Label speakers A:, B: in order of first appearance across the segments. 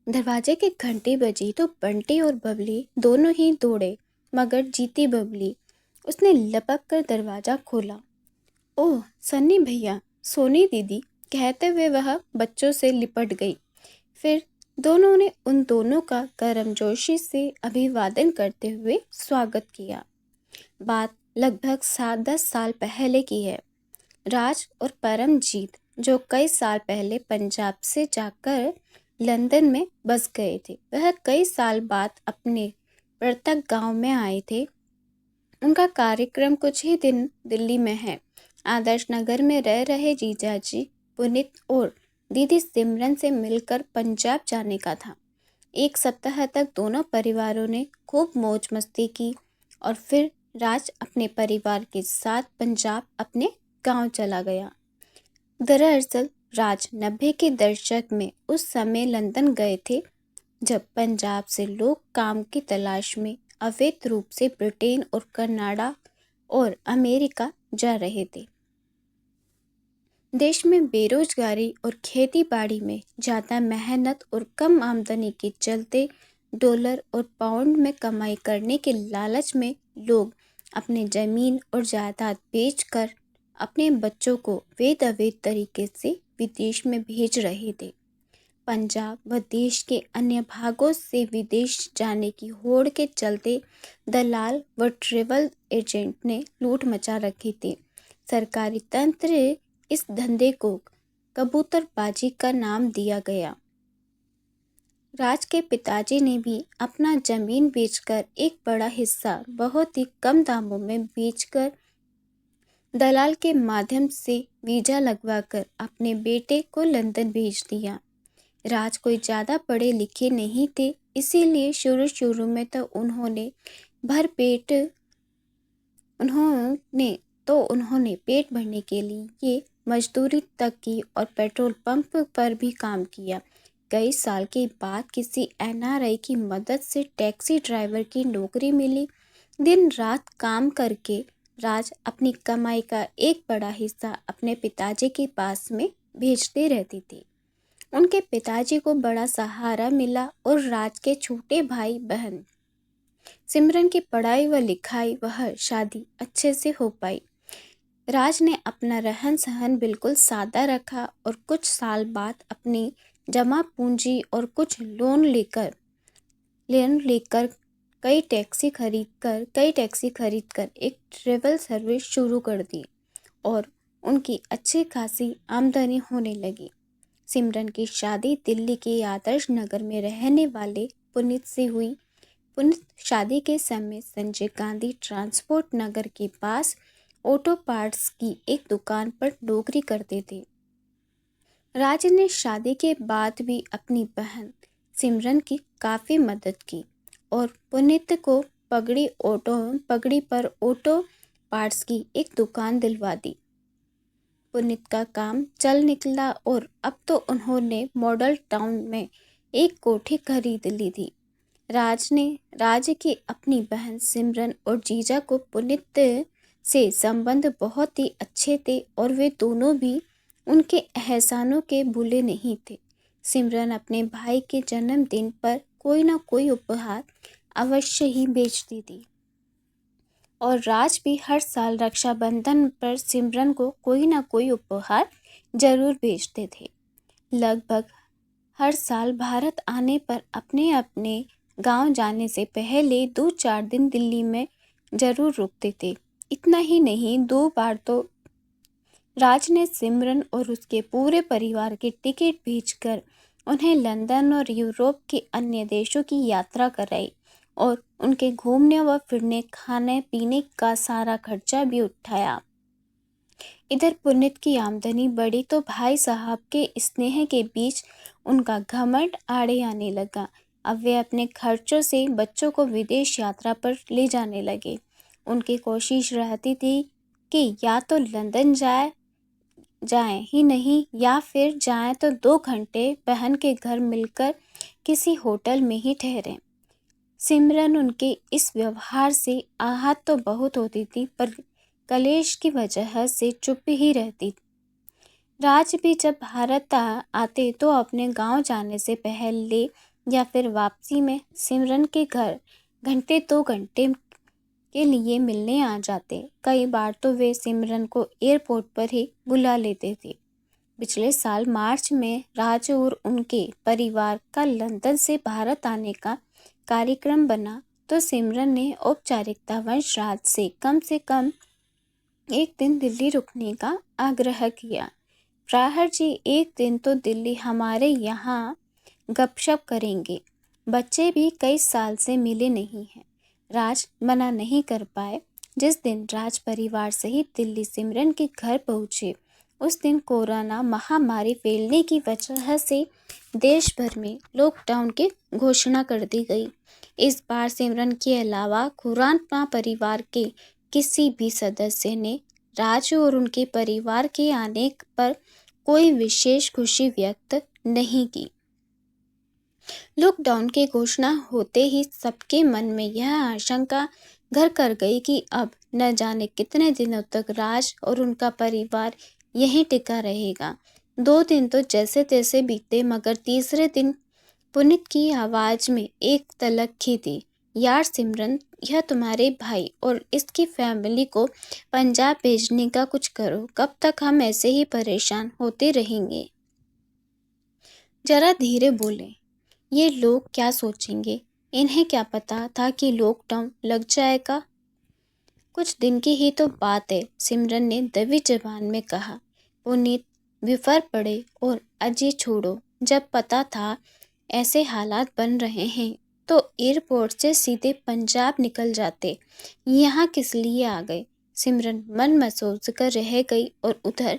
A: दरवाजे की घंटी बजी तो बंटी और बबली दोनों ही दौड़े, मगर जीती बबली। उसने लपक कर दरवाजा खोला। ओह सन्नी भैया, सोनी दीदी, कहते हुए वह बच्चों से लिपट गई। फिर दोनों ने उन दोनों का गर्मजोशी से अभिवादन करते हुए स्वागत किया। बात लगभग 7-10 साल पहले की है। राज और परमजीत, जो कई साल पहले पंजाब से जाकर लंदन में बस गए थे, वह कई साल बाद अपने मृतक गांव में आए थे। उनका कार्यक्रम कुछ ही दिन दिल्ली में है। आदर्श नगर में रह रहे जीजाजी पुनीत और दीदी सिमरन से मिलकर पंजाब जाने का था। 1 सप्ताह तक दोनों परिवारों ने खूब मौज मस्ती की और फिर राज अपने परिवार के साथ पंजाब अपने गांव चला गया। दरअसल राज 90 के दशक में उस समय लंदन गए थे, जब पंजाब से लोग काम की तलाश में अवैध रूप से ब्रिटेन और कनाडा और अमेरिका जा रहे थे। देश में बेरोजगारी और खेती बाड़ी में ज़्यादा मेहनत और कम आमदनी के चलते डॉलर और पाउंड में कमाई करने के लालच में लोग अपने ज़मीन और जायदाद बेचकर अपने बच्चों को अवैध तरीके से विदेश में भेज रहे थे। पंजाब व देश के अन्य भागों से विदेश जाने की होड़ के चलते दलाल व ट्रैवल एजेंट ने लूट मचा रखी थी। सरकारी तंत्र इस धंधे को कबूतरबाजी का नाम दिया गया। राज के पिताजी ने भी अपना जमीन बेचकर एक बड़ा हिस्सा बहुत ही कम दामों में बेचकर दलाल के माध्यम से वीजा लगवाकर अपने बेटे को लंदन भेज दिया। राज कोई ज़्यादा पढ़े लिखे नहीं थे, इसीलिए शुरू में तो उन्होंने पेट भरने के लिए मजदूरी तक की और पेट्रोल पंप पर भी काम किया। कई साल के बाद किसी एनआरआई की मदद से टैक्सी ड्राइवर की नौकरी मिली। दिन रात काम करके राज अपनी कमाई का एक बड़ा हिस्सा अपने पिताजी के पास में भेजते रहती थी। उनके पिताजी को बड़ा सहारा मिला और राज के छोटे भाई बहन सिमरन की पढ़ाई व लिखाई वह शादी अच्छे से हो पाई। राज ने अपना रहन सहन बिल्कुल सादा रखा और कुछ साल बाद अपनी जमा पूंजी और कुछ लोन लेकर कई टैक्सी खरीदकर एक ट्रेवल सर्विस शुरू कर दी और उनकी अच्छी खासी आमदनी होने लगी। सिमरन की शादी दिल्ली के आदर्श नगर में रहने वाले पुनीत से हुई। पुनीत शादी के समय संजय गांधी ट्रांसपोर्ट नगर के पास ऑटो पार्ट्स की एक दुकान पर नौकरी करते थे। राज ने शादी के बाद भी अपनी बहन सिमरन की काफ़ी मदद की और पुनीत को पगड़ी पर ऑटो पार्ट्स की एक दुकान दिलवा दी। पुनीत का काम चल निकला और अब तो उन्होंने मॉडल टाउन में एक कोठी खरीद ली थी। राज की अपनी बहन सिमरन और जीजा को पुनीत से संबंध बहुत ही अच्छे थे और वे दोनों भी उनके एहसानों के भूले नहीं थे। सिमरन अपने भाई के जन्मदिन पर कोई ना कोई उपहार अवश्य ही बेचती थी और राज भी हर साल रक्षाबंधन पर सिमरन को कोई ना कोई उपहार जरूर भेजते थे। लगभग हर साल भारत आने पर अपने अपने गांव जाने से पहले 2-4 दिन दिल्ली में जरूर रुकते थे। इतना ही नहीं, 2 बार तो राज ने सिमरन और उसके पूरे परिवार के टिकट भेजकर उन्हें लंदन और यूरोप के अन्य देशों की यात्रा कराई और उनके घूमने व फिरने, खाने पीने का सारा खर्चा भी उठाया। इधर पुनीत की आमदनी बढ़ी तो भाई साहब के स्नेह के बीच उनका घमंड आड़े आने लगा। अब वे अपने खर्चों से बच्चों को विदेश यात्रा पर ले जाने लगे। उनकी कोशिश रहती थी कि या तो लंदन जाएं ही नहीं, या फिर जाएं तो 2 घंटे बहन के घर मिलकर किसी होटल में ही ठहरें। सिमरन उनके इस व्यवहार से आहत तो बहुत होती थी, पर कलेश की वजह से चुप ही रहती। राज भी जब भारत आते तो अपने गांव जाने से पहले या फिर वापसी में सिमरन के घर घंटे 2 घंटे के लिए मिलने आ जाते। कई बार तो वे सिमरन को एयरपोर्ट पर ही बुला लेते थे। पिछले साल मार्च में राज और उनके परिवार का लंदन से भारत आने का कार्यक्रम बना तो सिमरन ने औपचारिकतावश राज से कम एक दिन दिल्ली रुकने का आग्रह किया। राहर जी, एक दिन तो दिल्ली हमारे यहाँ गपशप करेंगे। बच्चे भी कई साल से मिले नहीं हैं। राज मना नहीं कर पाए। जिस दिन राज परिवार सहित दिल्ली सिमरन के घर पहुँचे उस दिन कोरोना महामारी फैलने की वजह से देश भर में लॉकडाउन की घोषणा कर दी गई। इस बार सिमरन के अलावा खुराना परिवार के किसी भी सदस्य ने राज और उनके परिवार के आने पर कोई विशेष खुशी व्यक्त नहीं की। लॉकडाउन की घोषणा होते ही सबके मन में यह आशंका घर कर गई कि अब न जाने कितने दिनों तक राज और उनका परिवार यहीं टिका रहेगा। 2 दिन तो जैसे तैसे बीते मगर तीसरे दिन पुनीत की आवाज़ में एक तलख्खी थी। यार सिमरन, यह तुम्हारे भाई और इसकी फैमिली को पंजाब भेजने का कुछ करो। कब तक हम ऐसे ही परेशान होते रहेंगे? जरा धीरे बोले। ये लोग क्या सोचेंगे? इन्हें क्या पता था कि लॉकडाउन लग जाएगा? कुछ दिन की ही तो बात है, सिमरन ने दबी जबान में कहा। पुनीत विफर पड़े और अजी छोड़ो, जब पता था ऐसे हालात बन रहे हैं तो एयरपोर्ट से सीधे पंजाब निकल जाते। यहाँ किस लिए आ गए? सिमरन मन में सोच कर रह गई और उधर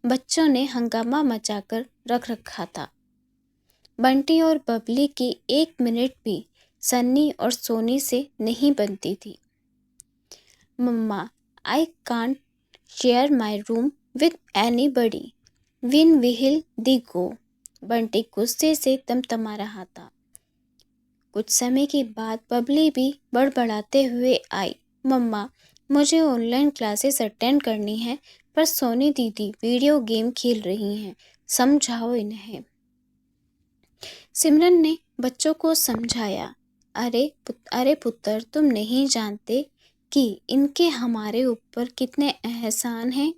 A: बच्चों ने हंगामा मचाकर रख रखा था। बंटी और बबली की 1 मिनट भी सन्नी और सोनी से नहीं बनती थी। Mumma, I can't share my room with anybody. When will the go? Bunty गुस्से से तमतमा रहा था। कुछ समय के बाद बबली भी बड़बड़ाते हुए आई। मम्मा, मुझे ऑनलाइन क्लासेस अटेंड करनी है पर सोनी दीदी वीडियो गेम खेल रही हैं, समझाओ इन्हें। सिमरन ने बच्चों को समझाया। अरे पुत्र, तुम नहीं जानते कि इनके हमारे ऊपर कितने एहसान हैं।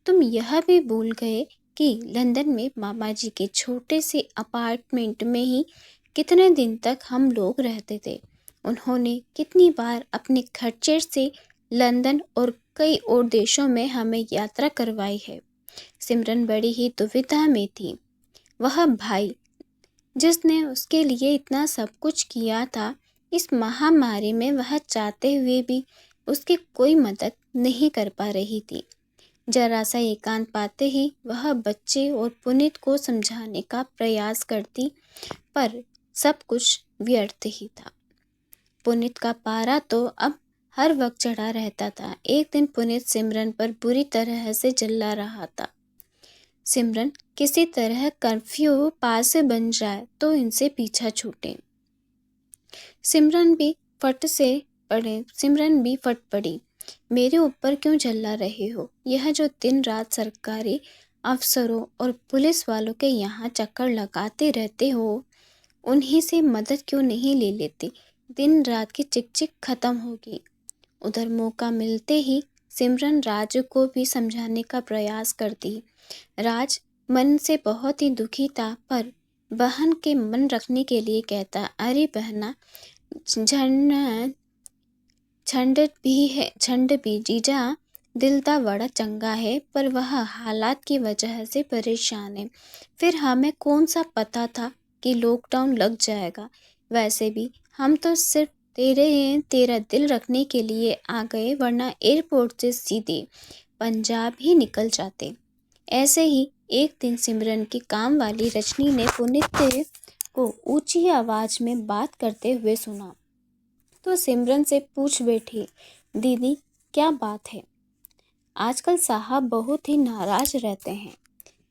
A: तुम यह भी भूल गए कि लंदन में मामा जी के छोटे से अपार्टमेंट में ही कितने दिन तक हम लोग रहते थे। उन्होंने कितनी बार अपने खर्चे से लंदन और कई और देशों में हमें यात्रा करवाई है। सिमरन बड़ी ही दुविधा में थी। वह भाई जिसने उसके लिए इतना सब कुछ किया था, इस महामारी में वह चाहते हुए भी उसकी कोई मदद नहीं कर पा रही थी। जरा सा एकांत पाते ही वह बच्चे और पुनीत को समझाने का प्रयास करती पर सब कुछ व्यर्थ ही था। पुनीत का पारा तो अब हर वक्त चढ़ा रहता था। एक दिन पुनीत सिमरन पर बुरी तरह से चिल्ला रहा था। सिमरन, किसी तरह कर्फ्यू पास बन जाए तो इनसे पीछा छूटे। सिमरन भी फट पड़ी। मेरे ऊपर क्यों चिल्ला रहे हो? यह जो दिन रात सरकारी अफसरों और पुलिस वालों के यहाँ चक्कर लगाते रहते हो, उन्हीं से मदद क्यों नहीं ले लेते? दिन रात की चिक खत्म होगी। उधर मौका मिलते ही सिमरन राज को भी समझाने का प्रयास करती। राज मन से बहुत ही दुखी था पर बहन के मन रखने के लिए कहता, अरे बहना, छंड भी जीजा दिल दा बड़ा चंगा है पर वह हालात की वजह से परेशान है। फिर हमें कौन सा पता था कि लॉकडाउन लग जाएगा? वैसे भी हम तो सिर्फ तेरा दिल रखने के लिए आ गए, वरना एयरपोर्ट से सीधे पंजाब ही निकल जाते। ऐसे ही एक दिन सिमरन की काम वाली रजनी ने पुनीत को ऊंची आवाज में बात करते हुए सुना तो सिमरन से पूछ बैठी, दीदी क्या बात है? आजकल साहब बहुत ही नाराज रहते हैं।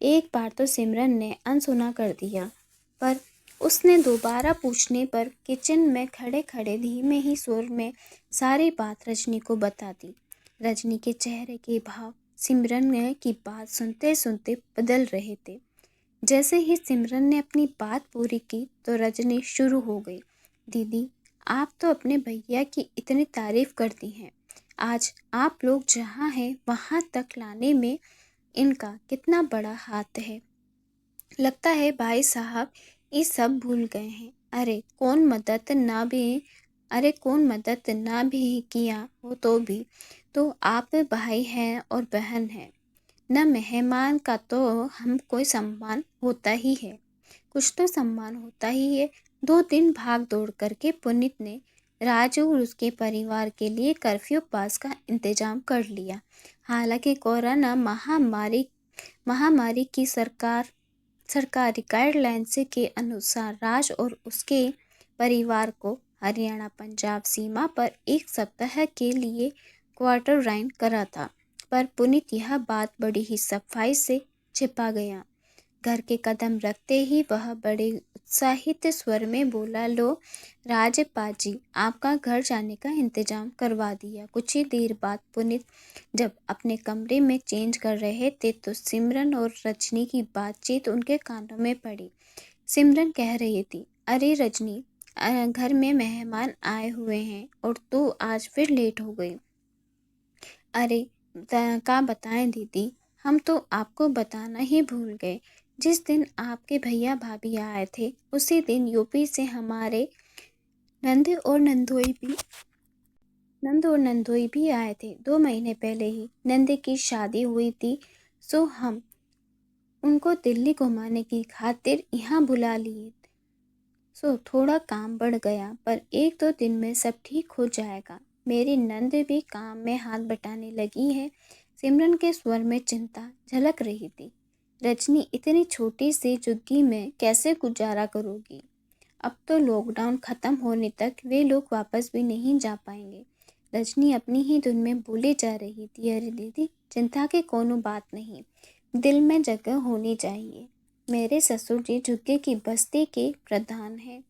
A: एक बार तो सिमरन ने अनसुना कर दिया पर उसने दोबारा पूछने पर किचन में खड़े खड़े धीमे ही सुर में सारी बात रजनी को बता दी। रजनी के चेहरे के भाव सिमरन की बात सुनते सुनते बदल रहे थे। जैसे ही सिमरन ने अपनी बात पूरी की तो रजनी शुरू हो गई। दीदी, आप तो अपने भैया की इतनी तारीफ करती हैं। आज आप लोग जहाँ हैं वहाँ तक लाने में इनका कितना बड़ा हाथ है। लगता है भाई साहब ये सब भूल गए हैं। कौन मदद ना भी किया हो तो आप भाई हैं और बहन हैं। न मेहमान का तो हम कोई सम्मान होता ही है, कुछ तो सम्मान होता ही है। 2 दिन भाग दौड़ करके पुनीत ने राजू और उसके परिवार के लिए कर्फ्यू पास का इंतजाम कर लिया। हालांकि कोरोना महामारी की सरकारी गाइडलाइंस के अनुसार राज और उसके परिवार को हरियाणा पंजाब सीमा पर 1 सप्ताह के लिए क्वारंटाइन करा था। पर पुनीत यह बात बड़ी ही सफाई से छिपा गया। घर के कदम रखते ही वह बड़े उत्साहित स्वर में बोला, लो राजपाजी, आपका घर जाने का इंतजाम करवा दिया। कुछ ही देर बाद पुनीत जब अपने कमरे में चेंज कर रहे थे तो सिमरन और रजनी की बातचीत उनके कानों में पड़ी। सिमरन कह रही थी, अरे रजनी, घर में मेहमान आए हुए हैं और तू आज फिर लेट हो गई। अरे का बताएं दीदी, हम तो आपको बताना ही भूल गए। जिस दिन आपके भैया भाभी आए थे उसी दिन यूपी से हमारे नंद और नंदोई भी आए थे। 2 महीने पहले ही नंद की शादी हुई थी, सो हम उनको दिल्ली घुमाने की खातिर यहाँ बुला लिए। सो थोड़ा काम बढ़ गया पर 1-2 दिन में सब ठीक हो जाएगा। मेरी नंद भी काम में हाथ बटाने लगी है। सिमरन के स्वर में चिंता झलक रही थी। रजनी, इतनी छोटी सी झुग्गी में कैसे गुजारा करोगी? अब तो लॉकडाउन खत्म होने तक वे लोग वापस भी नहीं जा पाएंगे। रजनी अपनी ही धुन में बोले जा रही थी, अरे दीदी, चिंता की कोनो बात नहीं, दिल में जगह होनी चाहिए। मेरे ससुर जी झुग्गी की बस्ती के प्रधान हैं।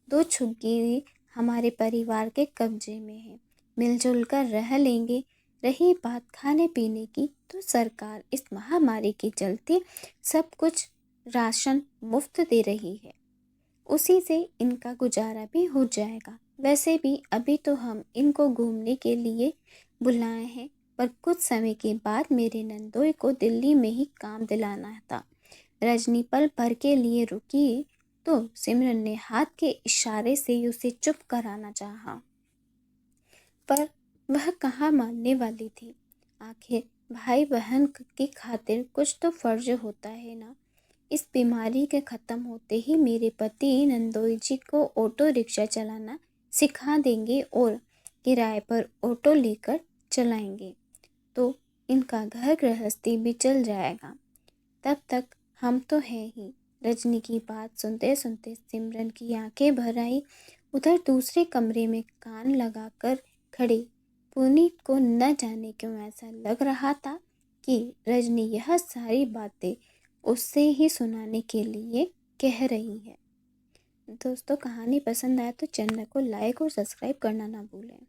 A: 2 झुग्गी हमारे परिवार के कब्जे में है, मिलजुल कर रह लेंगे। रही बात खाने पीने की तो सरकार इस महामारी के चलते सब कुछ राशन मुफ्त दे रही है, उसी से इनका गुजारा भी हो जाएगा। वैसे भी अभी तो हम इनको घूमने के लिए बुलाए हैं, पर कुछ समय के बाद मेरे नंदोई को दिल्ली में ही काम दिलाना था। रजनी पल भर के लिए रुकी तो सिमरन ने हाथ के इशारे से उसे चुप कराना चाहा, पर वह कहाँ मानने वाली थी। आखिर भाई बहन की खातिर कुछ तो फर्ज होता है ना। इस बीमारी के ख़त्म होते ही मेरे पति नंदोई जी को ऑटो रिक्शा चलाना सिखा देंगे और किराए पर ऑटो लेकर चलाएंगे, तो इनका घर गृहस्थी भी चल जाएगा। तब तक हम तो हैं ही। रजनी की बात सुनते सुनते सिमरन की आंखें भर आई। उधर दूसरे कमरे में कान लगाकर खड़े पुनीत को न जाने क्यों ऐसा लग रहा था कि रजनी यह सारी बातें उससे ही सुनाने के लिए कह रही है। दोस्तों, कहानी पसंद आए तो चैनल को लाइक और सब्सक्राइब करना ना भूलें।